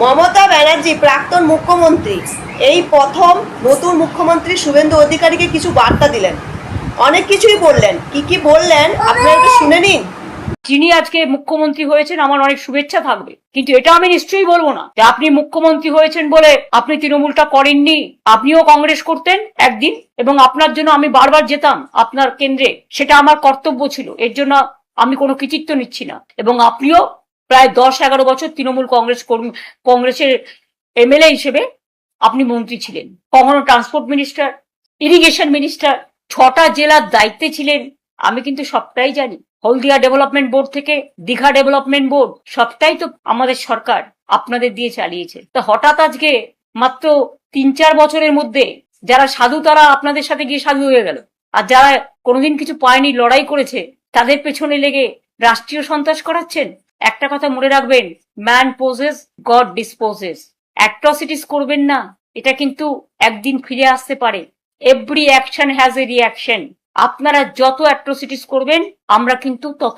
মমতা ব্যানার্জি প্রাক্তন মুখ্যমন্ত্রী এই প্রথম নতুন মুখ্যমন্ত্রী শুভেন্দু অধিকারীকে কিছু বার্তা দিলেন, অনেক কিছুই বললেন। কি বললেন আপনারা একটু শুনে নিন। যিনি আজকে মুখ্যমন্ত্রী হয়েছেন আমার অনেক শুভেচ্ছা থাকবে, কিন্তু এটা আমি নিশ্চয়ই বলবো না যে আপনি মুখ্যমন্ত্রী হয়েছেন বলে আপনি তৃণমূলটা করেননি। আপনিও কংগ্রেস করতেন একদিন, এবং আপনার জন্য আমি বারবার যেতাম আপনার কেন্দ্রে, সেটা আমার কর্তব্য ছিল। এর জন্য আমি কোনো কৃতিত্ব নিচ্ছি না। এবং আপনিও প্রায় 10-11 বছর তৃণমূল কংগ্রেসের এমএলএ হিসেবে আপনি মন্ত্রী ছিলেন, কখনো ট্রান্সপোর্ট মিনিস্টার, ইরিগেশন মিনিস্টার, 6টা জেলার দায়িত্বে ছিলেন। আমি কিন্তু সবটাই জানি। হলদিয়া ডেভেলপমেন্ট বোর্ড থেকে দীঘা ডেভেলপমেন্ট বোর্ড, সবটাই তো আমাদের সরকার আপনাদের দিয়ে চালিয়েছে। তা হঠাৎ আজকে মাত্র 3-4 বছরের মধ্যে যারা সাধু তারা আপনাদের সাথে গিয়ে সাধু হয়ে গেল, আর যারা কোনোদিন কিছু পায়নি, লড়াই করেছে, তাদের পেছনে লেগে রাষ্ট্রীয় সন্ত্রাস করাচ্ছেন। একটা কথা মনে রাখবেন, man poses, god disposes. Atrocities করবেন না, এটা কিন্তু একদিন ফিরে আসতে পারে। Every action has a reaction. আপনারা যত অ্যাট্রসিটিস করবেন আমরা কিন্তু তত